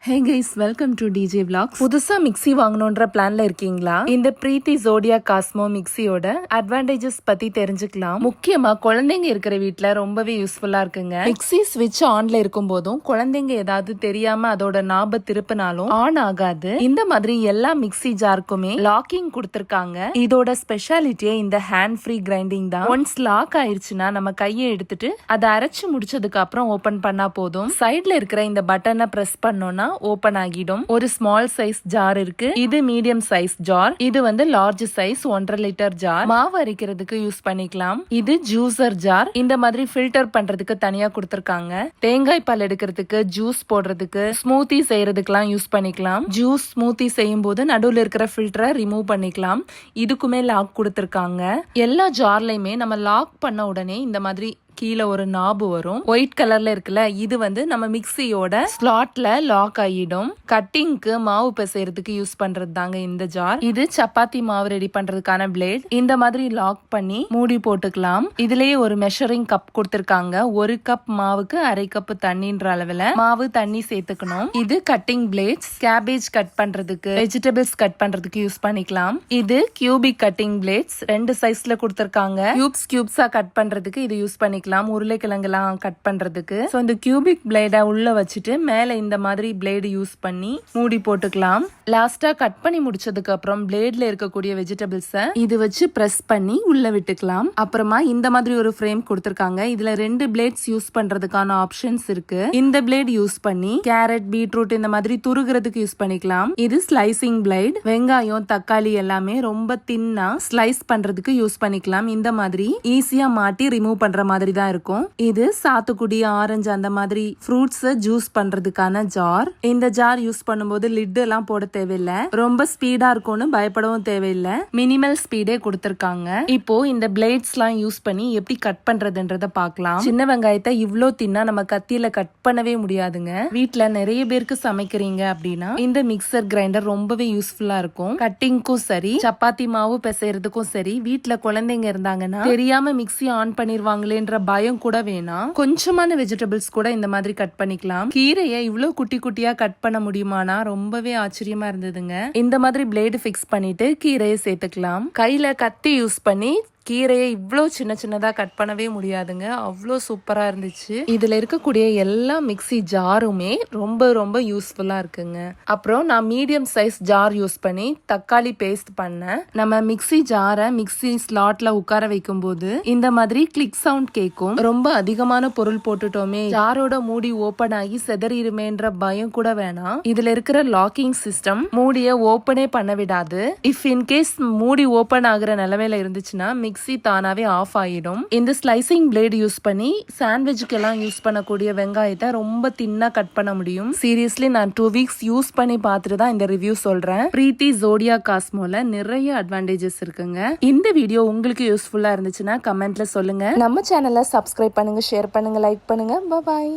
Hey guys, welcome to DJ Vlogs. புதுசா mixie வாங்கணும்ன்ற பிளான்ல இருக்கீங்களா? இந்த பிரீத்தி ஜோடியா காஸ்மோ மிக்ஸியோட அட்வான்டேஜஸ் பத்தி தெரிஞ்சுக்கலாம். முக்கியமா குழந்தைங்க இருக்கிற வீட்ல ரொம்பவே யூஸ்ஃபுல்லா இருக்குங்க. மிக்ஸி ஸ்விட்ச் ஆன்ல இருக்கும் போதும் குழந்தைங்க ஏதாவது தெரியாம அதோட நாப திருப்பினாலும் ஆன் ஆகாது. இந்த மாதிரி எல்லா மிக்ஸி ஜாருக்குமே லாக்கிங் கொடுத்திருக்காங்க. இதோட ஸ்பெஷாலிட்டியே இந்த ஹேண்ட் ஃப்ரீ கிரைண்டிங் தான். ஒன்ஸ் லாக் ஆயிருச்சுன்னா நம்ம கையை எடுத்துட்டு அதை அரைச்சு முடிச்சதுக்கு அப்புறம் ஓபன் பண்ணா போதும். சைட்ல இருக்கிற இந்த பட்டனை பிரஸ் பண்ணோம்னா ஓபன் ஆகிடும். ஒரு ஸ்மால் சைஸ் ஜார் இருக்கு. இது மீடியம் சைஸ் ஜார். இது வந்து லார்ஜ் சைஸ் 1.5 லிட்டர் ஜார். மாவு அரைக்கிறதுக்கு யூஸ் பண்ணிக்கலாம். இது ஜூசர் ஜார். இந்த மாதிரி ஃபில்டர் பண்றதுக்கு தனியா கொடுத்திருக்காங்க. தேங்காய் பால் எடுக்கிறதுக்கு, ஜூஸ் போடுறதுக்கு, ஸ்மூத்தி செய்யறதுக்கெல்லாம் யூஸ் பண்ணிக்கலாம். ஜூஸ் ஸ்மூத்தி செய்யும் போது நடுவில் இருக்கிற ஃபில்டரை ரிமூவ் பண்ணிக்கலாம். இதுக்குமே லாக் கொடுத்திருக்காங்க. எல்லா ஜார்லயுமே நம்ம லாக் பண்ண உடனே இந்த மாதிரி கீழே ஒரு நாபு வரும். ஒயிட் கலர்ல இருக்குல்ல, இது வந்து நம்ம மிக்ஸியோட ஸ்லாட்ல லாக் ஆகிடும். கட்டிங்க்கு மாவு பிசைறதுக்கு யூஸ் பண்றது தாங்க இந்த ஜார். இது சப்பாத்தி மாவு ரெடி பண்றதுக்கான பிளேட். இந்த மாதிரி லாக் பண்ணி மூடி போட்டுக்கலாம். இதுலயே ஒரு மெஷரிங் கப் கொடுத்திருக்காங்க. ஒரு கப் மாவுக்கு 1/2 கப் தண்ணின்ற அளவுல மாவு தண்ணி சேர்த்துக்கணும். இது கட்டிங் பிளேட்ஸ். கேபேஜ் கட் பண்றதுக்கு, வெஜிடபிள்ஸ் கட் பண்றதுக்கு யூஸ் பண்ணிக்கலாம். இது கியூபிக் கட்டிங் பிளேட்ஸ். 2 சைஸ்ல கொடுத்திருக்காங்க. கியூப்ஸா கட் பண்றதுக்கு இது யூஸ் பண்ணிக்கலாம். உருளைக்கிழங்குலாம் கட் பண்றதுக்கு. சோ இந்த கியூபிக் பிளேட உள்ள வச்சுட்டு மேல இந்த மாதிரி பிளேடு யூஸ் பண்ணி மூடி போட்டுக்கலாம். லாஸ்டா கட் பண்ணி முடிச்சதுக்கு அப்புறம் பிளேட்ல இருக்கக்கூடிய வெஜிடபிள்ஸ இது வச்சு பிரஸ் பண்ணி உள்ள விட்டுக்கலாம். அப்புறமா இந்த மாதிரி ஒரு ஃப்ரேம் கொடுத்திருக்காங்க. இதுல 2 பிளேட்ஸ் யூஸ் பண்றதுக்கான ஆப்ஷன்ஸ் இருக்கு. இந்த பிளேட் யூஸ் பண்ணி கேரட், பீட்ரூட் இந்த மாதிரி துருகிறதுக்கு யூஸ் பண்ணிக்கலாம். இது ஸ்லைசிங் பிளேட். வெங்காயம், தக்காளி எல்லாமே ரொம்ப தின்னா ஸ்லைஸ் பண்றதுக்கு யூஸ் பண்ணிக்கலாம். இந்த மாதிரி ஈஸியா மாட்டி ரிமூவ் பண்ற மாதிரி தான் இருக்கும். இது சாத்துக்குடி, ஆரஞ்சு அந்த மாதிரி ஃப்ரூட்ஸ் ஜூஸ் பண்றதுக்கான ஜார். இந்த ஜார் யூஸ் பண்ணும்போது லிட் எல்லாம் போட தேவையில்ல. ரொம்ப ஸ்பீடா இருக்கும்னு பயப்படவும் தேவையில்லை. மினிமல் ஸ்பீடே கொடுத்திருக்காங்க. இப்போ இந்த பிளேட்ஸ் எல்லாம் யூஸ் பண்ணி எப்படி கட் பண்றதுன்றத பார்க்கலாம். சின்ன வெங்காயத்தை இவ்ளோ தின்னா நம்ம கத்தியில கட் பண்ணவே முடியாதுங்க. வீட்ல நிறைய பேருக்கு சமைக்கிறீங்க அப்படின்னா இந்த மிக்சர் கிரைண்டர் ரொம்பவே யூஸ்ஃபுல்லா இருக்கும். கட்டிங்க்கும் சரி, சப்பாத்தி மாவு பிசைறதுக்கும் சரி. வீட்ல குழந்தைங்க இருந்தாங்கன்னா தெரியாம மிக்ஸி ஆன் பண்ணிருவாங்களேன்ற பயம் கூட வேணாம். கொஞ்சமான வெஜிடபிள்ஸ் கூட இந்த மாதிரி கட் பண்ணிக்கலாம். கீரையை இவ்வளவு குட்டி குட்டியா கட் பண்ண முடியுமானா ரொம்பவே ஆச்சரியமா இருந்ததுங்க. இந்த மாதிரி பிளேடு பிக்ஸ் பண்ணிட்டு கீரையை சேர்த்துக்கலாம். கையில கத்தி யூஸ் பண்ணி கீரையை இவ்வளோ சின்ன சின்னதா கட் பண்ணவே முடியாதுங்க. அவ்வளோ சூப்பரா இருந்துச்சு. இதுல இருக்கக்கூடிய எல்லா மிக்ஸி ஜாருமே ரொம்ப ரொம்ப யூஸ்ஃபுல்லா இருக்குங்க. அப்புறம் நான் மீடியம் சைஸ் ஜார் யூஸ் பண்ணி தக்காளி பேஸ்ட் பண்ணேன். நம்ம மிக்ஸி ஜாரை மிக்ஸி ஸ்லாட்ல உட்கார வைக்கும் போது இந்த மாதிரி கிளிக் சவுண்ட் கேட்கும். ரொம்ப அதிகமான பொருள் போட்டுட்டோமே, ஜாரோட மூடி ஓபன் ஆகி செதறிடுமேன்ற பயம் கூட வேணாம். இதுல இருக்கிற லாக்கிங் சிஸ்டம் மூடிய ஓபனே பண்ண விடாது. இஃப் இன்கேஸ் மூடி ஓபன் ஆகுற நிலைமையில இருந்துச்சுன்னா மிக்ஸி தானாவே ஆஃப் ஆயிடும். இந்த ஸ்லைசிங் பிளேட் யூஸ் பண்ணி சாண்ட்விச்சுக்கு எல்லாம் யூஸ் பண்ணக்கூடிய வெங்காயத்தை ரொம்ப தின்னா கட் பண்ண முடியும். சீரியஸ்லி நான் 2 வீக்ஸ் யூஸ் பண்ணி பார்த்துட்டு தான் இந்த ரிவ்யூ சொல்றேன். பிரீத்தி ஜோடியா காஸ்மோல நிறைய அட்வான்டேஜஸ் இருக்குங்க. இந்த வீடியோ உங்களுக்கு யூஸ்ஃபுல்லா இருந்துச்சுன்னா கமெண்ட்ல சொல்லுங்க. நம்ம சேனலை சப்ஸ்கிரைப் பண்ணுங்க, ஷேர் பண்ணுங்க, லைக் பண்ணுங்க. பாய்.